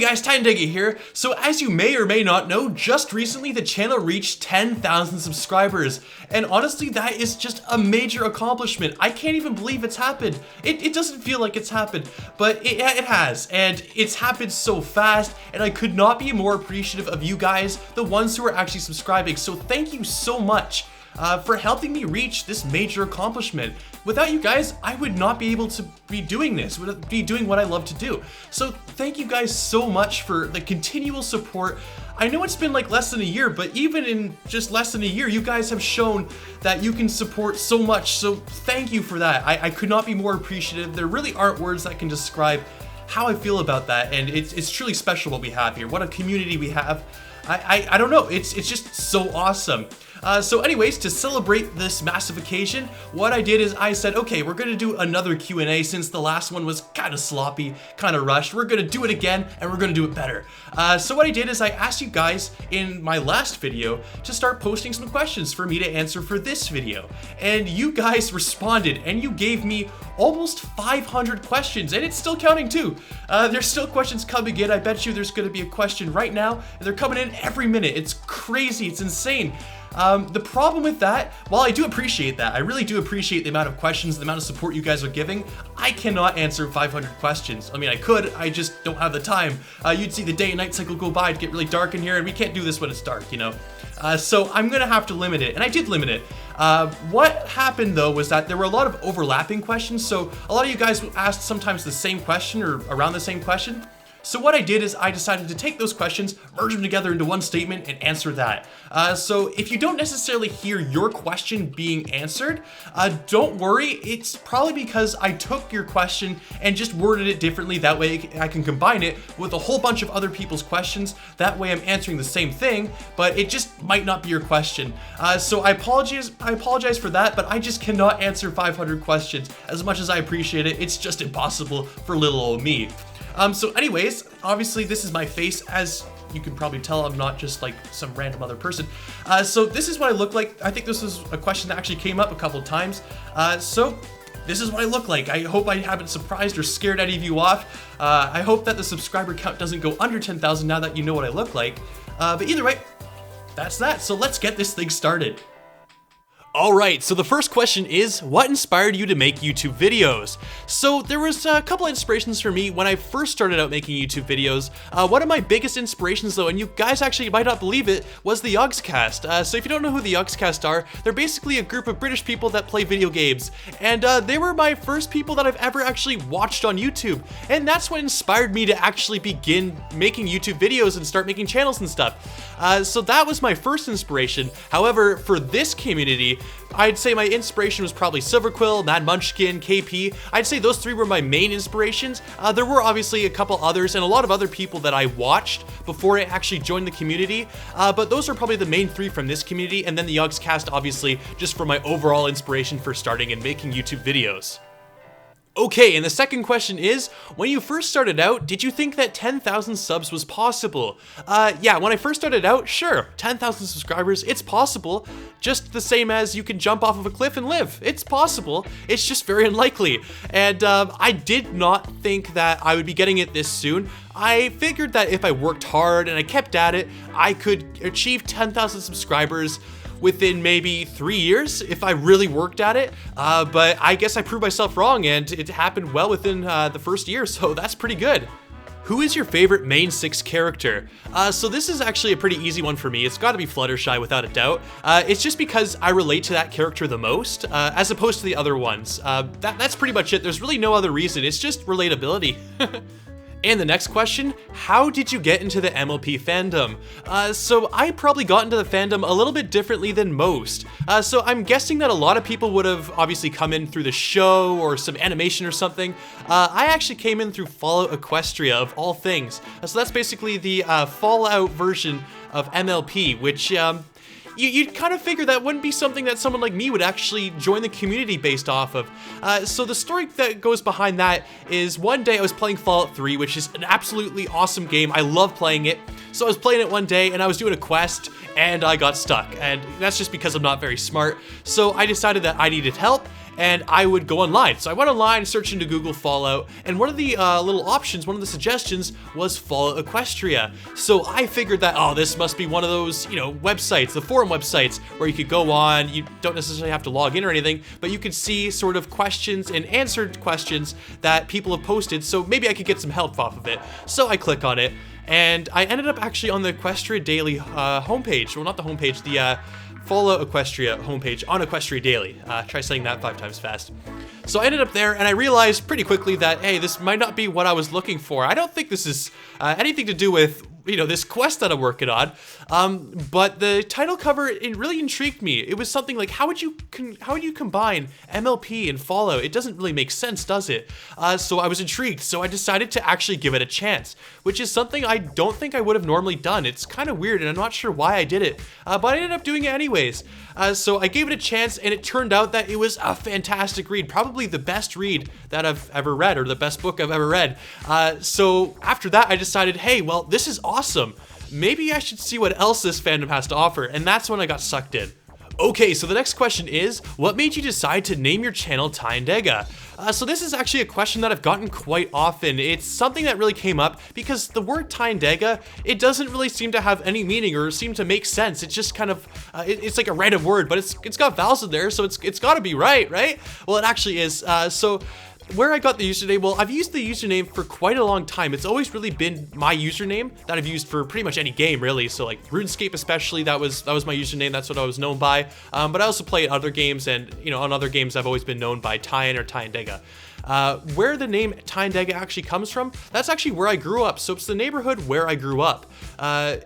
guys, Tyandaga here. So as you may or may not know, just recently the channel reached 10,000 subscribers. And honestly, that is just a major accomplishment. I can't even believe it's happened. It doesn't feel like it's happened, but it has. And it's happened so fast, and I could not be more appreciative of you guys, the ones who are actually subscribing. So thank you so much for helping me reach this major accomplishment. Without you guys, I would not be able to be doing this, would be doing what I love to do. So thank you guys so much for the continual support. I know it's been like less than a year, but even in just less than a year, you guys have shown that you can support so much. So thank you for that. I could not be more appreciative. There really aren't words that can describe how I feel about that. And it's truly special what we have here. What a community we have. I don't know, it's just so awesome. So anyways, to celebrate this massive occasion, what I did is I said, okay, we're gonna do another Q&A since the last one was kind of sloppy, kind of rushed. We're gonna do it again, and we're gonna do it better. So what I did is I asked you guys in my last video to start posting some questions for me to answer for this video. And you guys responded, and you gave me almost 500 questions, and it's still counting too. There's still questions coming in. I bet you there's gonna be a question right now, and they're coming in every minute. It's crazy, it's insane. The problem with that, while I do appreciate that, I really do appreciate the amount of questions, the amount of support you guys are giving, I cannot answer 500 questions. I mean, I could, I just don't have the time. You'd see the day and night cycle go by, it'd get really dark in here, and we can't do this when it's dark, you know? So I'm gonna have to limit it, and I did limit it. What happened though was that there were a lot of overlapping questions, so a lot of you guys asked sometimes the same question or around the same question. So what I did is I decided to take those questions, merge them together into one statement, and answer that. So if you don't necessarily hear your question being answered, don't worry. It's probably because I took your question and just worded it differently. That way I can combine it with a whole bunch of other people's questions. That way I'm answering the same thing, but it just might not be your question. So I apologize for that, but I just cannot answer 500 questions. As much as I appreciate it, it's just impossible for little old me. So anyways, obviously this is my face. As you can probably tell, I'm not just like some random other person. So this is what I look like. I think this is a question that actually came up a couple of times. So this is what I look like. I hope I haven't surprised or scared any of you off. I hope that the subscriber count doesn't go under 10,000 now that you know what I look like. But either way, that's that. So let's get this thing started. Alright, so the first question is, what inspired you to make YouTube videos? So there was a couple of inspirations for me when I first started out making YouTube videos. One of my biggest inspirations though, and you guys actually might not believe it, was the Yogscast. So if you don't know who the Yogscast are, they're basically a group of British people that play video games. And they were my first people that I've ever actually watched on YouTube. And that's what inspired me to actually begin making YouTube videos and start making channels and stuff. So that was my first inspiration. However, for this community, I'd say my inspiration was probably Silverquill, Mad Munchkin, KP. I'd say those three were my main inspirations. There were obviously a couple others and a lot of other people that I watched before I actually joined the community, but those are probably the main three from this community, and then the Yogscast obviously just for my overall inspiration for starting and making YouTube videos. Okay, and the second question is, when you first started out, did you think that 10,000 subs was possible? Yeah, when I first started out, sure, 10,000 subscribers, it's possible. Just the same as you can jump off of a cliff and live. It's possible, it's just very unlikely. And I did not think that I would be getting it this soon. I figured that if I worked hard and I kept at it, I could achieve 10,000 subscribers within maybe 3 years if I really worked at it, but I guess I proved myself wrong and it happened well within the first year, so that's pretty good. Who is your favorite main 6 character? So this is actually a pretty easy one for me. It's gotta be Fluttershy without a doubt. It's just because I relate to that character the most, as opposed to the other ones. That's pretty much it. There's really no other reason. It's just relatability. And the next question, how did you get into the MLP fandom? So I probably got into the fandom a little bit differently than most. So I'm guessing that a lot of people would have obviously come in through the show or some animation or something. I actually came in through Fallout Equestria of all things. So that's basically the Fallout version of MLP, which you'd kind of figure that wouldn't be something that someone like me would actually join the community based off of. So the story that goes behind that is one day I was playing Fallout 3, which is an absolutely awesome game. I love playing it. So I was playing it one day and I was doing a quest and I got stuck. And that's just because I'm not very smart. So I decided that I needed help. and I would go online. So I went online, searched into Google Fallout, and one of the little options, one of the suggestions was Fallout Equestria. So I figured that, oh, this must be one of those, you know, websites, the forum websites, where you could go on, you don't necessarily have to log in or anything, but you could see sort of questions and answered questions that people have posted, so maybe I could get some help off of it. So I click on it, and I ended up actually on the Equestria Daily homepage. Well, not the homepage, the Fallout Equestria homepage on Equestria Daily. Try saying that 5 times fast. So I ended up there, and I realized pretty quickly that, hey, this might not be what I was looking for. I don't think this is anything to do with, you know, this quest that I'm working on. But the title cover, it really intrigued me. It was something like, how would you combine MLP and Fallout? It doesn't really make sense, does it? So I was intrigued. So I decided to actually give it a chance, which is something I don't think I would have normally done. It's kind of weird, and I'm not sure why I did it, but I ended up doing it anyways. So I gave it a chance, and it turned out that it was a fantastic read, probably the best read that I've ever read, or the best book I've ever read. So after that, I decided, hey, well, this is awesome. Maybe I should see what else this fandom has to offer, and that's when I got sucked in. Okay, so the next question is, what made you decide to name your channel Tyandaga? So this is actually a question that I've gotten quite often. It's something that really came up because the word Tyandaga, it doesn't really seem to have any meaning or seem to make sense. It's just kind of, it's like a random word, but it's got vowels in there, so it's got to be right? Well, it actually is. So where I got the username, well, I've used the username for quite a long time. It's always really been my username that I've used for pretty much any game, really. So like RuneScape especially, that was my username. That's what I was known by. But I also play other games, and you know, on other games I've always been known by Tyan or Tyandaga. Where the name Tyandaga actually comes from, that's actually where I grew up. So it's the neighborhood where I grew up.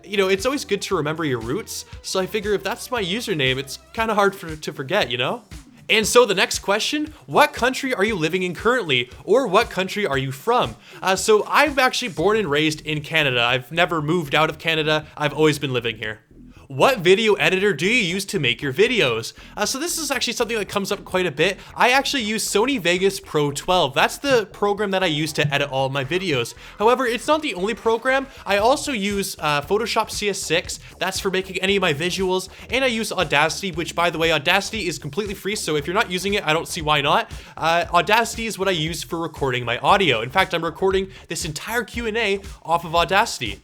You know, it's always good to remember your roots. So I figure if that's my username, it's kind of hard to forget, you know? And so the next question, what country are you living in currently? Or what country are you from? So I'm actually born and raised in Canada. I've never moved out of Canada. I've always been living here. What video editor do you use to make your videos? So this is actually something that comes up quite a bit. I actually use Sony Vegas Pro 12. That's the program that I use to edit all of my videos. However, it's not the only program. I also use Photoshop CS6. That's for making any of my visuals. And I use Audacity, which, by the way, Audacity is completely free. So if you're not using it, I don't see why not. Audacity is what I use for recording my audio. In fact, I'm recording this entire Q&A off of Audacity.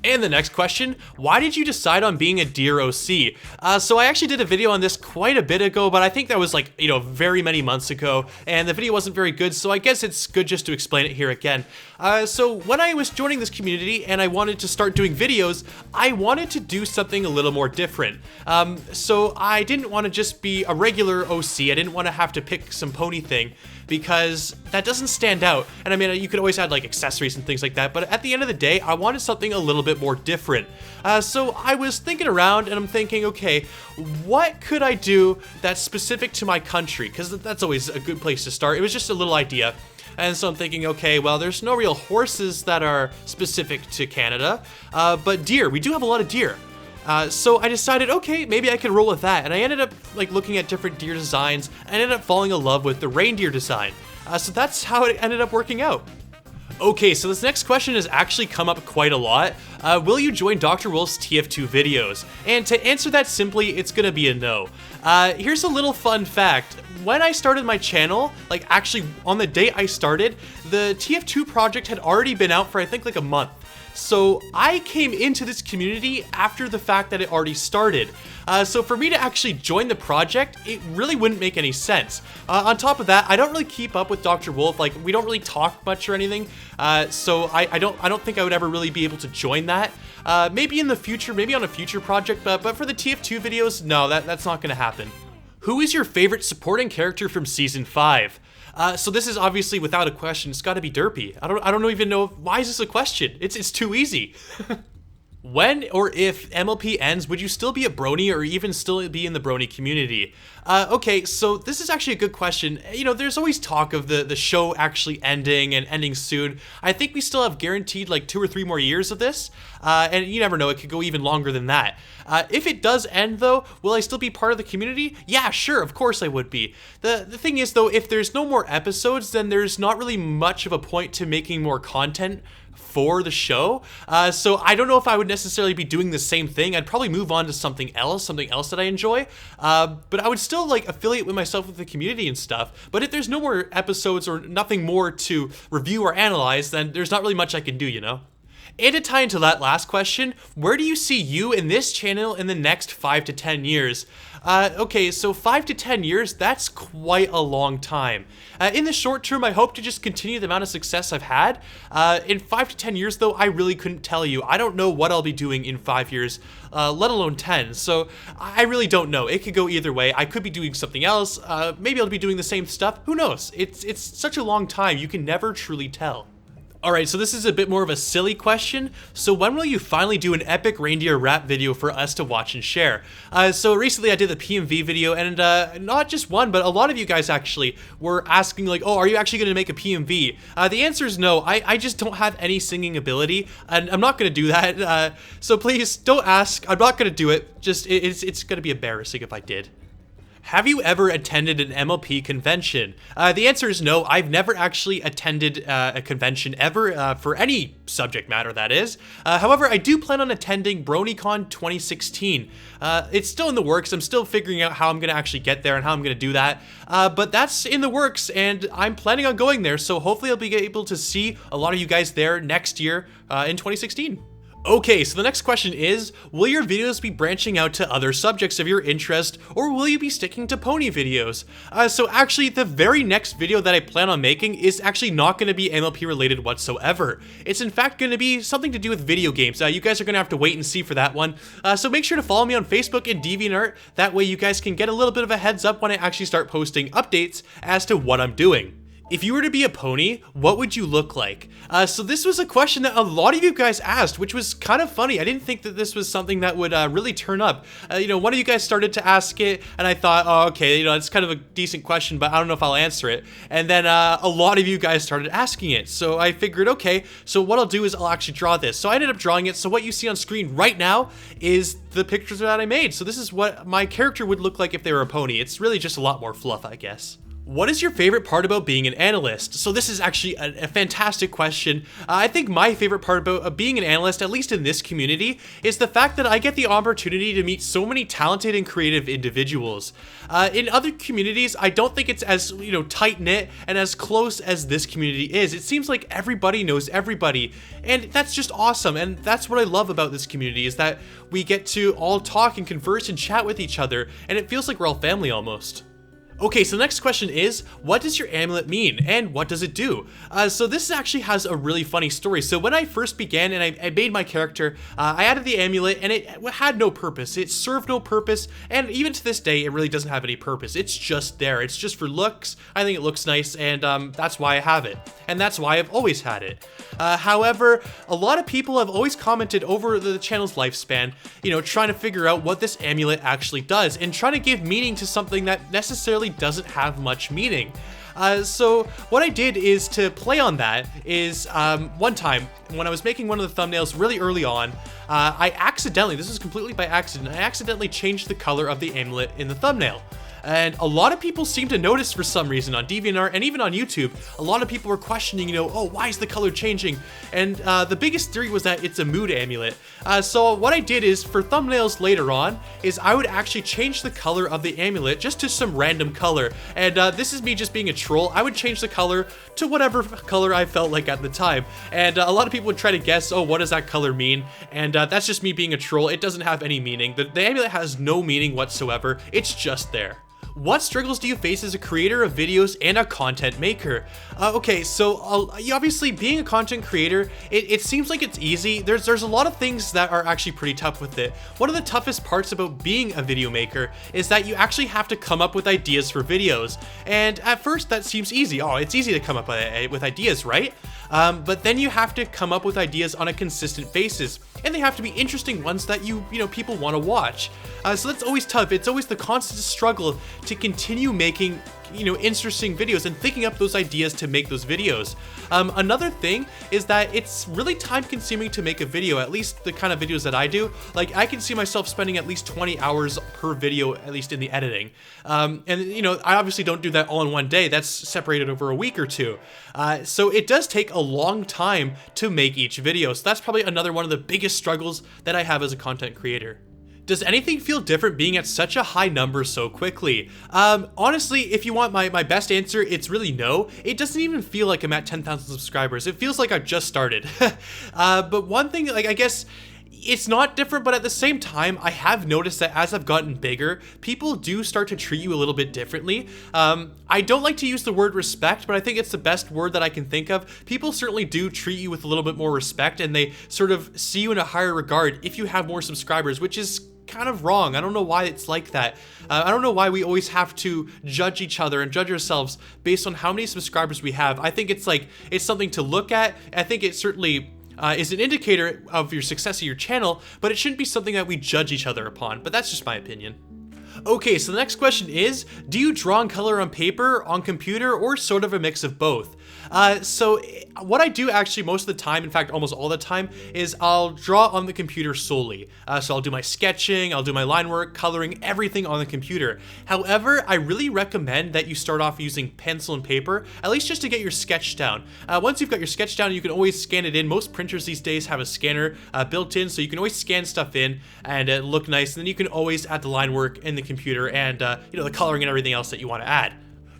And the next question, why did you decide on being a Deer OC? So I actually did a video on this quite a bit ago, but I think that was like, you know, very many months ago, and the video wasn't very good, so I guess it's good just to explain it here again. So when I was joining this community and I wanted to start doing videos, I wanted to do something a little more different. So I didn't want to just be a regular OC. I didn't want to have to pick some pony thing, because that doesn't stand out. And I mean, you could always add like accessories and things like that, but at the end of the day, I wanted something a little bit more different. So I was thinking around, and I'm thinking, okay, what could I do that's specific to my country? Because that's always a good place to start. It was just a little idea. And so I'm thinking, okay, well, there's no real horses that are specific to Canada, but deer, we do have a lot of deer. So I decided, okay, maybe I could roll with that. And I ended up like looking at different deer designs. I ended up falling in love with the reindeer design. So that's how it ended up working out. Okay, so this next question has actually come up quite a lot. Will you join Dr. Wolf's TF2 videos? And to answer that simply, it's gonna be a no. Here's a little fun fact. When I started my channel, like actually on the day I started, the TF2 project had already been out for I think like a month. So I came into this community after the fact that it already started. So for me to actually join the project, it really wouldn't make any sense. On top of that, I don't really keep up with Dr. Wolf. Like, we don't really talk much or anything. So I don't think I would ever really be able to join that. Maybe in the future, maybe on a future project, but for the TF2 videos, no, that's not gonna happen. Who is your favorite supporting character from Season 5? So this is obviously without a question. It's got to be Derpy. I don't even know, why is this a question? It's too easy. When or if MLP ends, would you still be a brony or even still be in the brony community? Okay, so this is actually a good question. You know, there's always talk of the show actually ending and ending soon. I think we still have guaranteed like 2 or 3 more years of this. And you never know, it could go even longer than that. If it does end though, will I still be part of the community? Yeah, sure, of course I would be. The thing is though, if there's no more episodes, then there's not really much of a point to making more content for the show. So I don't know if I would necessarily be doing the same thing. I'd probably move on to something else that I enjoy. But I would still like affiliate with myself with the community and stuff. But if there's no more episodes or nothing more to review or analyze, then there's not really much I can do, you know? And to tie into that last question, where do you see you and this channel in the next 5 to 10 years? Okay, so 5 to 10 years, that's quite a long time. In the short term, I hope to just continue the amount of success I've had. In 5 to 10 years, though, I really couldn't tell you. I don't know what I'll be doing in 5 years, let alone 10. So I really don't know. It could go either way. I could be doing something else. Maybe I'll be doing the same stuff. Who knows? It's such a long time. You can never truly tell. Alright, so this is a bit more of a silly question. So when will you finally do an epic reindeer rap video for us to watch and share? So recently I did the PMV video, and not just one, but a lot of you guys actually were asking like, oh, are you actually going to make a PMV? The answer is no. I just don't have any singing ability, and I'm not going to do that. So please don't ask. I'm not going to do it. Just it's going to be embarrassing if I did. Have you ever attended an MLP convention? The answer is no. I've never actually attended a convention ever, for any subject matter, that is. However, I do plan on attending BronyCon 2016. It's still in the works. I'm still figuring out how I'm going to actually get there and how I'm going to do that. But that's in the works, and I'm planning on going there, so hopefully I'll be able to see a lot of you guys there next year in 2016. Okay, so the next question is, will your videos be branching out to other subjects of your interest, or will you be sticking to pony videos? So actually, the very next video that I plan on making is actually not going to be MLP related whatsoever. It's in fact going to be something to do with video games. You guys are going to have to wait and see for that one. So make sure to follow me on Facebook and DeviantArt. That way you guys can get a little bit of a heads up when I actually start posting updates as to what I'm doing. If you were to be a pony, what would you look like? So this was a question that a lot of you guys asked, which was kind of funny. I didn't think that this was something that would really turn up. You know, one of you guys started to ask it, and I thought, oh, okay, you know, it's kind of a decent question, but I don't know if I'll answer it. And then a lot of you guys started asking it. So I figured, okay, so what I'll do is I'll actually draw this. So I ended up drawing it. So what you see on screen right now is the pictures that I made. So this is what my character would look like if they were a pony. It's really just a lot more fluff, I guess. What is your favorite part about being an analyst? So this is actually a fantastic question. I think my favorite part about being an analyst, at least in this community, is the fact that I get the opportunity to meet so many talented and creative individuals. In other communities, I don't think it's as, you know, tight-knit and as close as this community is. It seems like everybody knows everybody, and that's just awesome. And that's what I love about this community, is that we get to all talk and converse and chat with each other, and it feels like we're all family almost. Okay, so the next question is, what does your amulet mean, and what does it do? So this actually has a really funny story. So when I first began and I made my character, I added the amulet, and it had no purpose. It served no purpose, and even to this day, it really doesn't have any purpose. It's just there. It's just for looks. I think it looks nice, and that's why I have it. And that's why I've always had it. However, a lot of people have always commented over the channel's lifespan, you know, trying to figure out what this amulet actually does, and trying to give meaning to something that necessarily doesn't have much meaning. So what I did is to play on that is one time when I was making one of the thumbnails really early on, I accidentally, this was completely by accident, I accidentally changed the color of the amulet in the thumbnail. And a lot of people seem to notice for some reason on DeviantArt and even on YouTube. A lot of people were questioning, you know, oh, why is the color changing? And the biggest theory was that it's a mood amulet. So what I did is, for thumbnails later on, is I would actually change the color of the amulet just to some random color. And this is me just being a troll. I would change the color to whatever color I felt like at the time. And a lot of people would try to guess, oh, what does that color mean? And that's just me being a troll. It doesn't have any meaning. The amulet has no meaning whatsoever. It's just there. What struggles do you face as a creator of videos and a content maker? Okay, so obviously being a content creator, it seems like it's easy. There's a lot of things that are actually pretty tough with it. One of the toughest parts about being a video maker is that you actually have to come up with ideas for videos. And at first that seems easy. Oh, it's easy to come up with ideas, right? But then you have to come up with ideas on a consistent basis, and they have to be interesting ones that you know people want to watch. So that's always tough. It's always the constant struggle to continue making interesting videos and thinking up those ideas to make those videos. Another thing is that it's really time consuming to make a video, at least the kind of videos that I do. Like, I can see myself spending at least 20 hours per video, at least in the editing. And I obviously don't do that all in one day. That's separated over a week or two. So it does take a long time to make each video. So that's probably another one of the biggest struggles that I have as a content creator. Does anything feel different being at such a high number so quickly? Honestly, if you want my best answer, it's really no. It doesn't even feel like I'm at 10,000 subscribers. It feels like I've just started. But one thing, like, I guess it's not different, but at the same time, I have noticed that as I've gotten bigger, people do start to treat you a little bit differently. I don't like to use the word respect, but I think it's the best word that I can think of. People certainly do treat you with a little bit more respect, and they sort of see you in a higher regard if you have more subscribers, which is kind of wrong. I don't know why it's like that. I don't know why we always have to judge each other and judge ourselves based on how many subscribers we have. I think it's something to look at. I think it certainly is an indicator of your success of your channel, but it shouldn't be something that we judge each other upon. But that's just my opinion. Okay, so the next question is, do you draw and color on paper, on computer, or sort of a mix of both? So what I do actually most of the time, in fact almost all the time, is I'll draw on the computer solely. So I'll do my sketching, I'll do my line work, coloring, everything on the computer. However, I really recommend that you start off using pencil and paper, at least just to get your sketch down. Once you've got your sketch down, you can always scan it in. Most printers these days have a scanner built in, so you can always scan stuff in and look nice, and then you can always add the line work in the computer and the coloring and everything else that you want to add.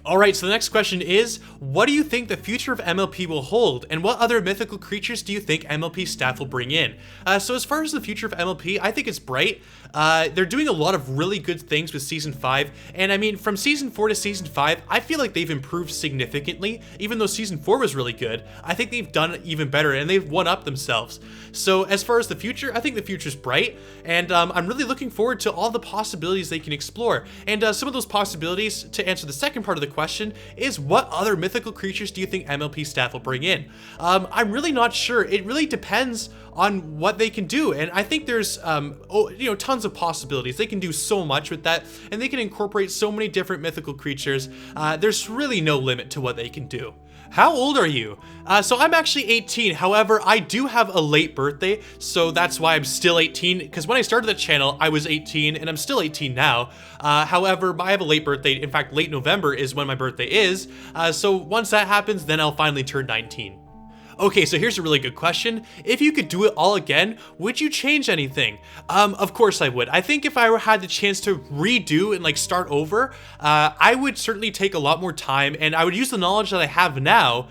Alright, so the next question is, what do you think the future of MLP will hold, and what other mythical creatures do you think MLP staff will bring in? So as far as the future of MLP, I think it's bright. They're doing a lot of really good things with Season 5, and I mean, from Season 4 to Season 5, I feel like they've improved significantly. Even though Season 4 was really good, I think they've done even better, and they've one-upped themselves. So as far as the future, I think the future's bright, and I'm really looking forward to all the possibilities they can explore. And some of those possibilities, to answer the second part of the question, is what other mythical creatures do you think MLP staff will bring in? I'm really not sure. It really depends on what they can do, and I think there's tons of possibilities. They can do so much with that, and they can incorporate so many different mythical creatures. There's really no limit to what they can do. How old are you? So I'm actually 18. However, I do have a late birthday, so that's why I'm still 18, because when I started the channel, I was 18, and I'm still 18 now. However, I have a late birthday. In fact, late November is when my birthday is. So once that happens, then I'll finally turn 19. Okay, so here's a really good question. If you could do it all again, would you change anything? Of course I would. I think if I had the chance to redo and start over, I would certainly take a lot more time, and I would use the knowledge that I have now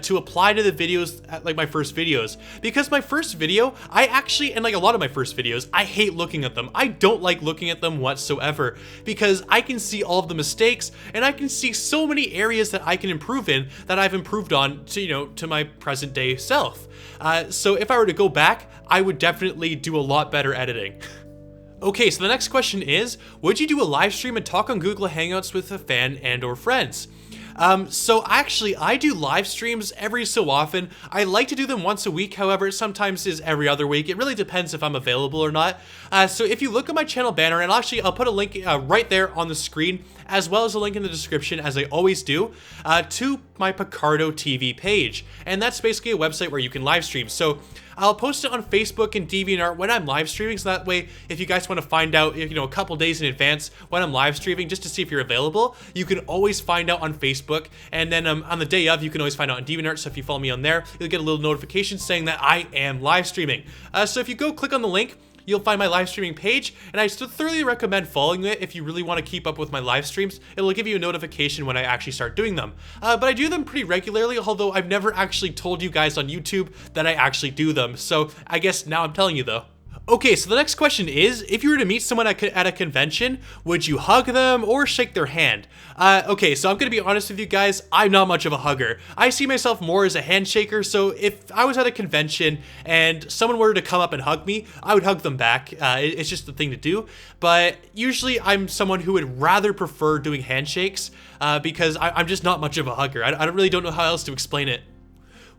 to apply to the videos, like my first videos. Because my first video, and a lot of my first videos, I hate looking at them. I don't like looking at them whatsoever, because I can see all of the mistakes, and I can see so many areas that I can improve in that I've improved on to my present day self. So if I were to go back, I would definitely do a lot better editing. Okay, so the next question is, would you do a live stream and talk on Google Hangouts with a fan and or friends? So actually, I do live streams every so often. I like to do them once a week, however, sometimes is every other week. It really depends if I'm available or not. So if you look at my channel banner, and I'll put a link right there on the screen, as well as a link in the description, as I always do, to my Picardo TV page. And that's basically a website where you can live stream. So I'll post it on Facebook and DeviantArt when I'm live streaming, so that way, if you guys want to find out, a couple days in advance when I'm live streaming, just to see if you're available, you can always find out on Facebook, and then on the day of, you can always find out on DeviantArt, so if you follow me on there, you'll get a little notification saying that I am live streaming. So if you go click on the link, you'll find my live streaming page, and I still thoroughly recommend following it if you really want to keep up with my live streams. It'll give you a notification when I actually start doing them. But I do them pretty regularly, although I've never actually told you guys on YouTube that I actually do them. So I guess now I'm telling you though. Okay, so the next question is, if you were to meet someone at a convention, would you hug them or shake their hand? Okay, so I'm gonna be honest with you guys, I'm not much of a hugger. I see myself more as a handshaker, so if I was at a convention and someone were to come up and hug me, I would hug them back. It's just the thing to do, but usually I'm someone who would rather prefer doing handshakes because I'm just not much of a hugger. I really don't know how else to explain it.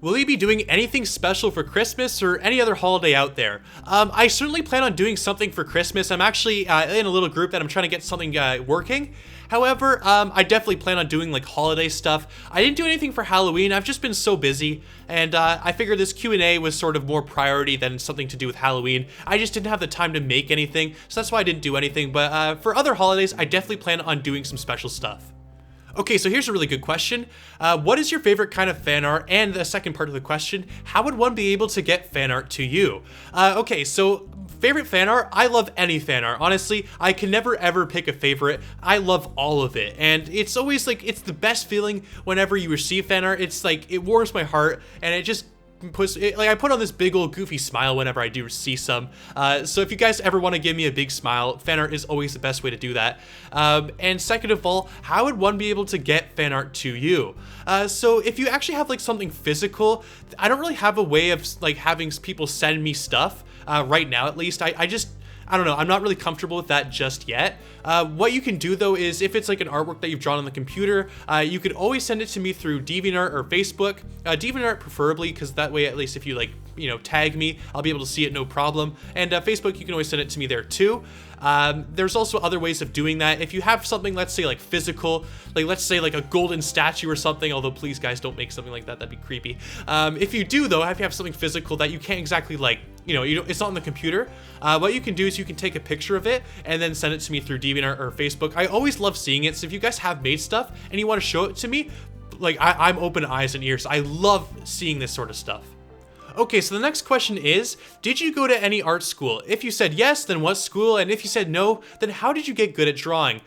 Will you be doing anything special for Christmas or any other holiday out there? I certainly plan on doing something for Christmas. I'm actually in a little group that I'm trying to get something working. However, I definitely plan on doing like holiday stuff. I didn't do anything for Halloween. I've just been so busy, and I figured this Q&A was sort of more priority than something to do with Halloween. I just didn't have the time to make anything, so that's why I didn't do anything. But for other holidays, I definitely plan on doing some special stuff. Okay, so here's a really good question. What is your favorite kind of fan art? And the second part of the question, how would one be able to get fan art to you? Okay, so favorite fan art, I love any fan art. Honestly, I can never ever pick a favorite. I love all of it. And it's always like, it's the best feeling whenever you receive fan art. It's like, it warms my heart, and it just puts it, like, I put on this big old goofy smile whenever I do see some. So if you guys ever want to give me a big smile, fan art is always the best way to do that. And second of all, how would one be able to get fan art to you? So if you actually have like something physical, I don't really have a way of like having people send me stuff right now, at least. I don't know, I'm not really comfortable with that just yet. What you can do though is, if it's like an artwork that you've drawn on the computer, you could always send it to me through DeviantArt or Facebook. DeviantArt preferably, because that way at least if you like, you know, tag me, I'll be able to see it no problem. And Facebook, you can always send it to me there too. There's also other ways of doing that. If you have something, let's say like physical, like let's say like a golden statue or something, although please guys don't make something like that, that'd be creepy. If you do though, if you have something physical that you can't exactly like, it's not on the computer, what you can do is you can take a picture of it and then send it to me through DeviantArt or Facebook. I always love seeing it, so if you guys have made stuff and you want to show it to me, like I'm open eyes and ears. I love seeing this sort of stuff. Okay, so the next question is, did you go to any art school? If you said yes, then what school? And if you said no, then how did you get good at drawing?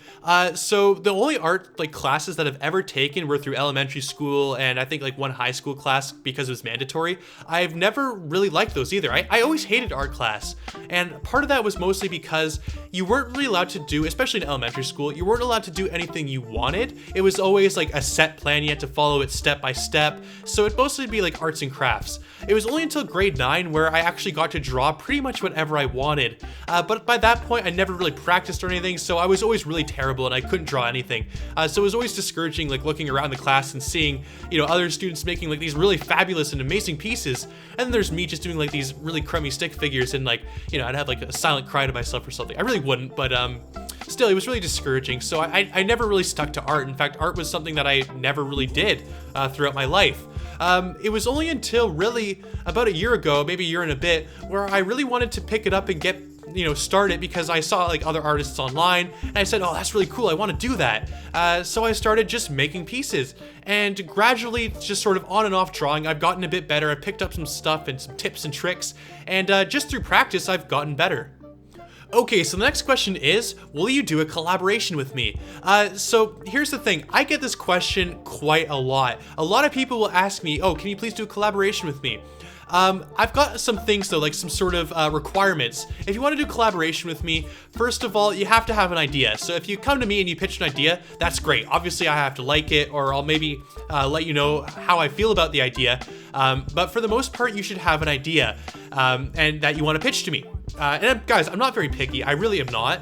So the only art like classes that I've ever taken were through elementary school, and I think like one high school class because it was mandatory. I've never really liked those either. I always hated art class, and part of that was mostly because you weren't really allowed to do, especially in elementary school, you weren't allowed to do anything you wanted. It was always like a set plan, you had to follow it step by step, so it'd mostly be like arts and crafts. It was only until grade 9 where I actually got to draw pretty much whatever I wanted, but by that point I never really practiced or anything, so I was always really terrible and I couldn't draw anything. So it was always discouraging, like looking around the class and seeing, other students making like these really fabulous and amazing pieces, and then there's me just doing like these really crummy stick figures, and like, I'd have like a silent cry to myself or something. I really wouldn't, but still, it was really discouraging. So I never really stuck to art. In fact, art was something that I never really did throughout my life. It was only until really about a year ago, maybe a year and a bit, where I really wanted to pick it up and get, start it, because I saw like other artists online and I said, oh, that's really cool, I want to do that. So I started just making pieces, and gradually, just sort of on and off drawing, I've gotten a bit better. I picked up some stuff and some tips and tricks, and just through practice, I've gotten better. Okay, so the next question is, will you do a collaboration with me? So here's the thing, I get this question quite a lot. A lot of people will ask me, oh, can you please do a collaboration with me? I've got some things though, like some sort of requirements. If you want to do collaboration with me, first of all, you have to have an idea. So if you come to me and you pitch an idea, that's great. Obviously I have to like it, or I'll maybe let you know how I feel about the idea. But for the most part, you should have an idea and that you want to pitch to me. And guys, I'm not very picky, I really am not.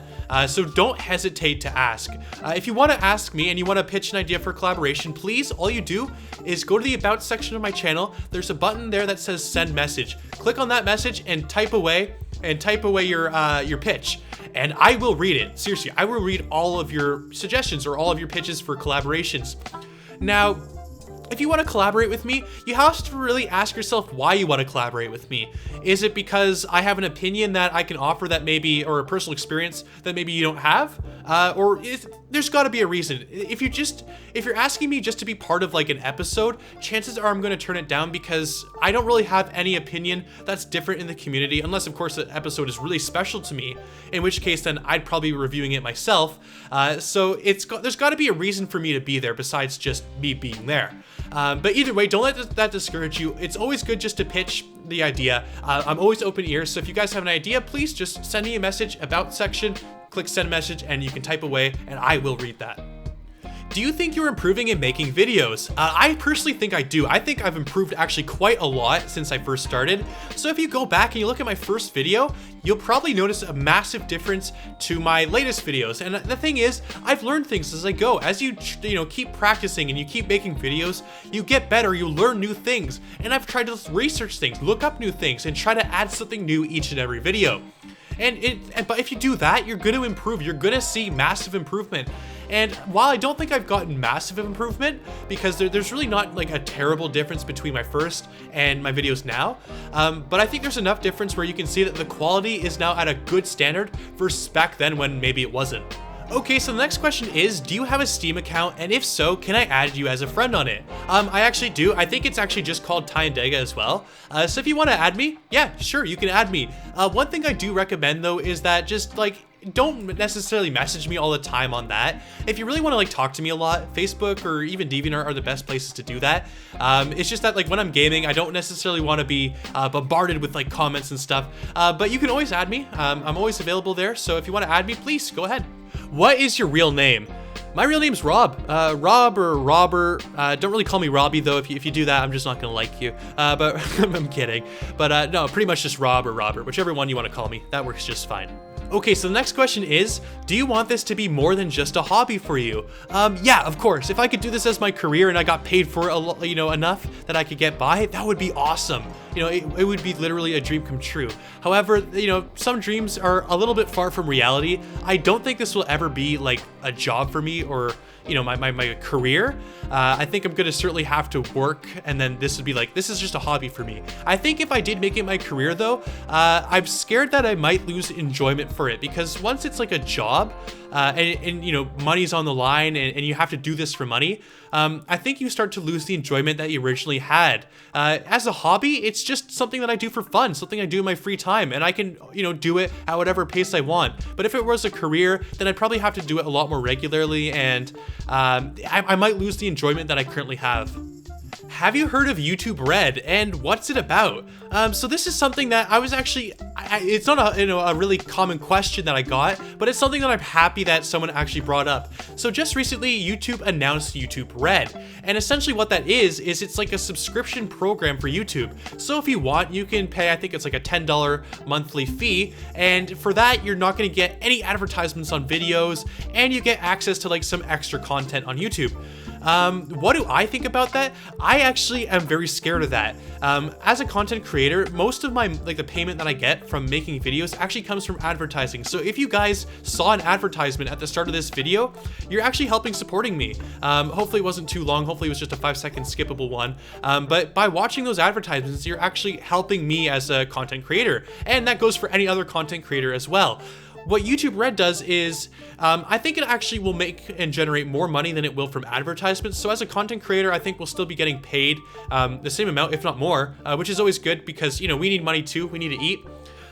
So don't hesitate to ask. If you want to ask me and you want to pitch an idea for collaboration, please, all you do is go to the About section of my channel. There's a button there that says Send Message. Click on that message and type away your pitch, and I will read it. Seriously, I will read all of your suggestions or all of your pitches for collaborations. Now, if you want to collaborate with me, you have to really ask yourself why you want to collaborate with me. Is it because I have an opinion that I can offer that maybe, or a personal experience that maybe you don't have? There's got to be a reason. If you're asking me just to be part of like an episode, chances are I'm going to turn it down, because I don't really have any opinion that's different in the community, unless of course the episode is really special to me, in which case then I'd probably be reviewing it myself. So there's got to be a reason for me to be there besides just me being there. But either way, don't let that discourage you. It's always good just to pitch the idea. I'm always open ears, so if you guys have an idea, please just send me a message, About section, click Send Message, and you can type away, and I will read that. Do you think you're improving in making videos? I personally think I do. I think I've improved actually quite a lot since I first started. So if you go back and you look at my first video, you'll probably notice a massive difference to my latest videos. And the thing is, I've learned things as I go. As you keep practicing and you keep making videos, you get better, you learn new things. And I've tried to research things, look up new things, and try to add something new each and every video. But if you do that, you're going to improve. You're going to see massive improvement. And while I don't think I've gotten massive improvement, because there's really not like a terrible difference between my first and my videos now, but I think there's enough difference where you can see that the quality is now at a good standard versus back then when maybe it wasn't. Okay, so the next question is, do you have a Steam account? And if so, can I add you as a friend on it? I actually do. I think it's actually just called Tyandaga as well. So if you want to add me, yeah, sure, you can add me. One thing I do recommend though is that just like, don't necessarily message me all the time on that. If you really want to like talk to me a lot, Facebook or even DeviantArt are the best places to do that. It's just that like when I'm gaming, I don't necessarily want to be bombarded with like comments and stuff. But you can always add me. I'm always available there. So if you want to add me, please go ahead. What is your real name? My real name's Rob. Rob or Robert. Don't really call me Robbie though. If you do that, I'm just not gonna like you. But I'm kidding. But no, pretty much just Rob or Robert, whichever one you want to call me. That works just fine. Okay, so the next question is, do you want this to be more than just a hobby for you? Yeah, of course. If I could do this as my career and I got paid for it, enough that I could get by, that would be awesome. It would be literally a dream come true. However, some dreams are a little bit far from reality. I don't think this will ever be like a job for me or my career. I think I'm gonna certainly have to work, and then this would be like, this is just a hobby for me. I think if I did make it my career though, I'm scared that I might lose enjoyment for it, because once it's like a job, and money's on the line and you have to do this for money, I think you start to lose the enjoyment that you originally had. As a hobby, it's just something that I do for fun, something I do in my free time, and I can, do it at whatever pace I want. But if it was a career, then I'd probably have to do it a lot more regularly, and I might lose the enjoyment that I currently have. Have you heard of YouTube Red, and what's it about? So this is something that I was actually, it's not a really common question that I got, but it's something that I'm happy that someone actually brought up. So just recently, YouTube announced YouTube Red, and essentially what that is it's like a subscription program for YouTube. So if you want, you can pay, I think it's like a $10 monthly fee, and for that, you're not gonna get any advertisements on videos, and you get access to like some extra content on YouTube. What do I think about that? I actually am very scared of that. As a content creator, most of my the payment that I get from making videos actually comes from advertising. So if you guys saw an advertisement at the start of this video, you're actually helping supporting me. Hopefully it wasn't too long. Hopefully it was just a 5-second skippable one. But by watching those advertisements, you're actually helping me as a content creator. And that goes for any other content creator as well. What YouTube Red does is, I think it actually will make and generate more money than it will from advertisements. So as a content creator, I think we'll still be getting paid the same amount, if not more, which is always good because, we need money too. We need to eat.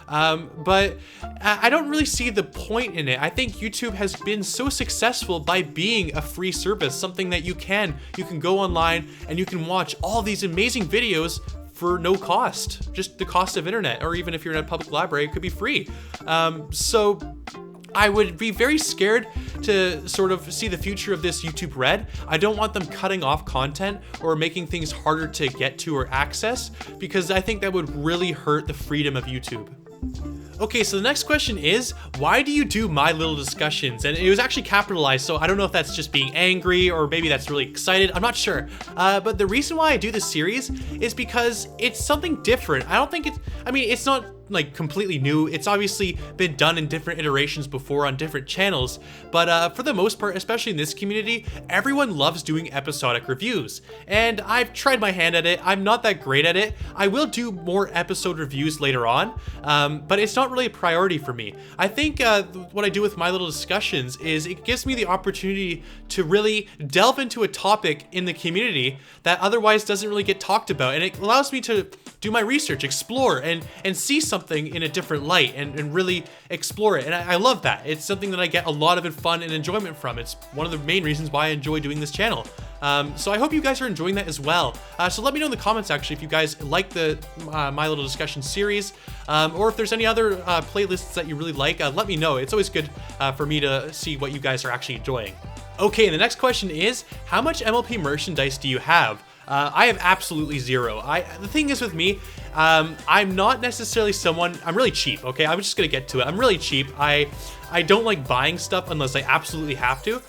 But I don't really see the point in it. I think YouTube has been so successful by being a free service, something that you can go online and you can watch all these amazing videos for no cost, just the cost of internet, or even if you're in a public library, it could be free. So I would be very scared to sort of see the future of this YouTube Red. I don't want them cutting off content or making things harder to get to or access, because I think that would really hurt the freedom of YouTube. Okay, so the next question is, why do you do My Little Discussions? And it was actually capitalized, so I don't know if that's just being angry or maybe that's really excited. I'm not sure. But the reason why I do this series is because it's something different. I don't think it's not like completely new. It's obviously been done in different iterations before on different channels, but for the most part, especially in this community, everyone loves doing episodic reviews, and I've tried my hand at it. I'm not that great at it. I will do more episode reviews later on, but it's not really a priority for me. I think what I do with My Little Discussions is it gives me the opportunity to really delve into a topic in the community that otherwise doesn't really get talked about, and it allows me to do my research, explore, and see something in a different light and really explore it. And I love that. It's something that I get a lot of fun and enjoyment from. It's one of the main reasons why I enjoy doing this channel. So I hope you guys are enjoying that as well. So let me know in the comments actually if you guys like the My Little Discussion series, or if there's any other playlists that you really like. Let me know. It's always good for me to see what you guys are actually enjoying. Okay, and the next question is, how much MLP merchandise do you have? I have absolutely zero. The thing is with me, I'm not necessarily someone, I'm really cheap, okay? I'm just gonna get to it. I'm really cheap. I don't like buying stuff unless I absolutely have to.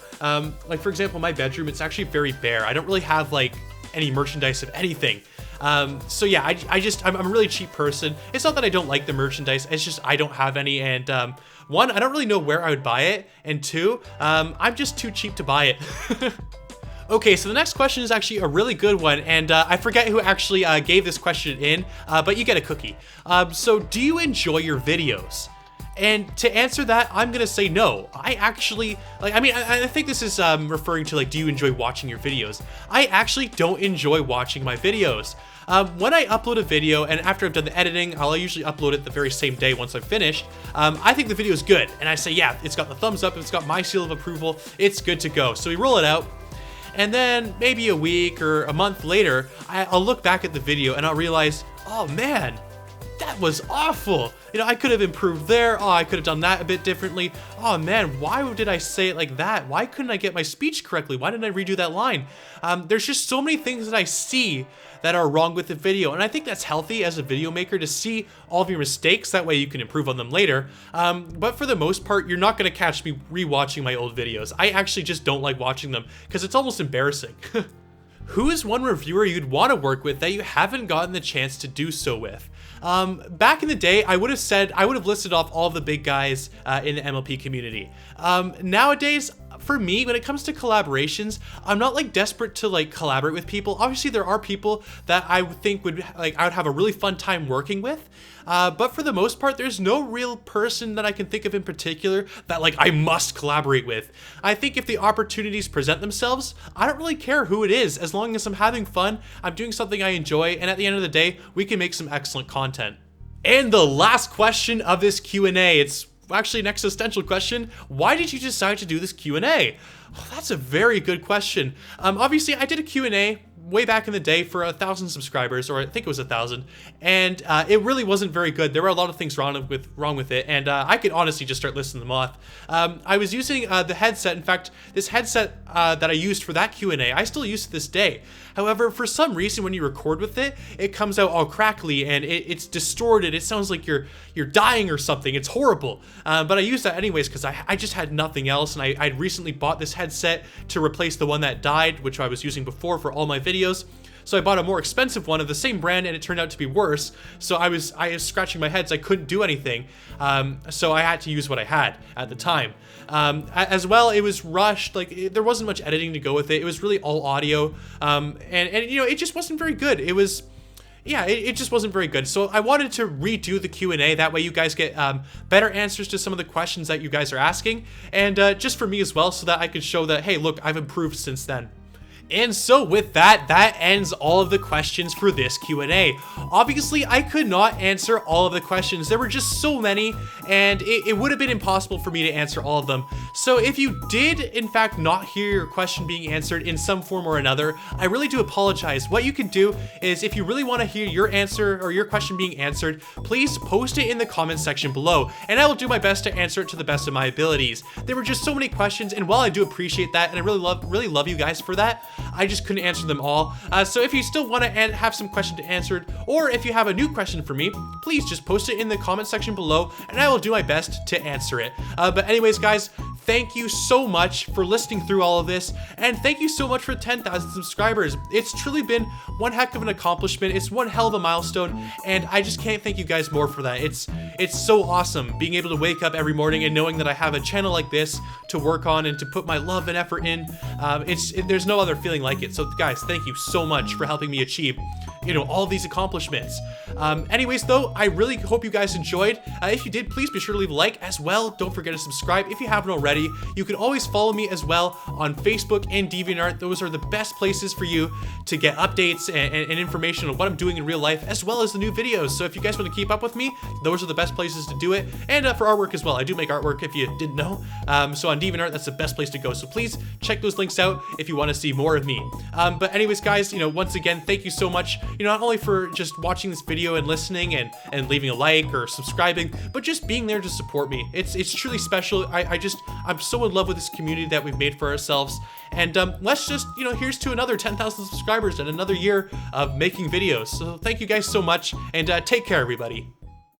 Like for example, my bedroom, it's actually very bare. I don't really have like any merchandise of anything. So yeah, I'm a really cheap person. It's not that I don't like the merchandise, it's just I don't have any, and one, I don't really know where I would buy it, and two, I'm just too cheap to buy it. Okay, so the next question is actually a really good one, and I forget who actually gave this question in, but you get a cookie. So do you enjoy your videos? And to answer that, I'm gonna say no. I actually, I think this is referring to do you enjoy watching your videos? I actually don't enjoy watching my videos. When I upload a video, and after I've done the editing, I'll usually upload it the very same day once I've finished, I think the video is good, and I say, yeah, it's got the thumbs up, it's got my seal of approval, it's good to go. So we roll it out, and then maybe a week or a month later, I'll look back at the video and I'll realize, oh man, that was awful. You know, I could have improved there. Oh, I could have done that a bit differently. Oh man, why did I say it like that? Why couldn't I get my speech correctly? Why didn't I redo that line? There's just so many things that I see that are wrong with the video, and I think that's healthy as a video maker to see all of your mistakes. That way you can improve on them later. But for the most part, you're not gonna catch me rewatching my old videos. I actually just don't like watching them because it's almost embarrassing. Who is one reviewer you'd want to work with that you haven't gotten the chance to do so with? Back in the day, I would have listed off all of the big guys in the MLP community. Nowadays, for me, when it comes to collaborations, I'm not desperate to collaborate with people. Obviously, there are people that I would think I would have a really fun time working with. But for the most part, there's no real person that I can think of in particular that I must collaborate with. I think if the opportunities present themselves, I don't really care who it is, as long as I'm having fun, I'm doing something I enjoy, and at the end of the day, we can make some excellent content. And the last question of this Q&A, it's actually an existential question. Why did you decide to do this Q&A? Well, that's a very good question. Obviously, I did a Q&A way back in the day for 1,000 subscribers, or I think it was 1,000, and it really wasn't very good. There were a lot of things wrong with it, and I could honestly just start listing them off. I was using the headset. In fact, this headset that I used for that Q&A, I still use to this day. However, for some reason, when you record with it, it comes out all crackly and it's distorted. It sounds like you're dying or something. It's horrible. But I used that anyways because I just had nothing else, and I'd recently bought this headset to replace the one that died, which I was using before for all my videos. So I bought a more expensive one of the same brand, and it turned out to be worse. So I was scratching my head, so I couldn't do anything. So I had to use what I had at the time. As well, it was rushed. There wasn't much editing to go with it. It was really all audio, and you know, it just wasn't very good. It was. Yeah, it just wasn't very good. So I wanted to redo the Q&A. That way you guys get better answers to some of the questions that you guys are asking. And just for me as well, so that I could show that, hey, look, I've improved since then. And so with that ends all of the questions for this Q&A. Obviously, I could not answer all of the questions. There were just so many, and it would have been impossible for me to answer all of them. So if you did, in fact, not hear your question being answered in some form or another, I really do apologize. What you can do is, if you really want to hear your answer or your question being answered, please post it in the comment section below, and I will do my best to answer it to the best of my abilities. There were just so many questions, and while I do appreciate that, and I really love you guys for that, I just couldn't answer them all. So if you still want to have some questions answered, or if you have a new question for me, please just post it in the comment section below, and I will do my best to answer it. But anyways, guys, thank you so much for listening through all of this, and thank you so much for 10,000 subscribers. It's truly been one heck of an accomplishment. It's one hell of a milestone, and I just can't thank you guys more for that. It's so awesome being able to wake up every morning and knowing that I have a channel like this to work on and to put my love and effort in. There's no other feeling like it. So guys, thank you so much for helping me achieve, you know, all these accomplishments. Anyways though, I really hope you guys enjoyed. If you did, please be sure to leave a like as well. Don't forget to subscribe if you haven't already. You can always follow me as well on Facebook and DeviantArt. Those are the best places for you to get updates and information on what I'm doing in real life, as well as the new videos. So if you guys want to keep up with me, those are the best places to do it. And for artwork as well, I do make artwork if you didn't know. So on DeviantArt, that's the best place to go. So please check those links out if you want to see more of me. But anyways, guys, you know, once again, thank you so much, you know, not only for just watching this video and listening and leaving a like or subscribing, but just being there to support me. It's truly special. I'm so in love with this community that we've made for ourselves. And let's just, you know, here's to another 10,000 subscribers and another year of making videos. So thank you guys so much, and take care, everybody.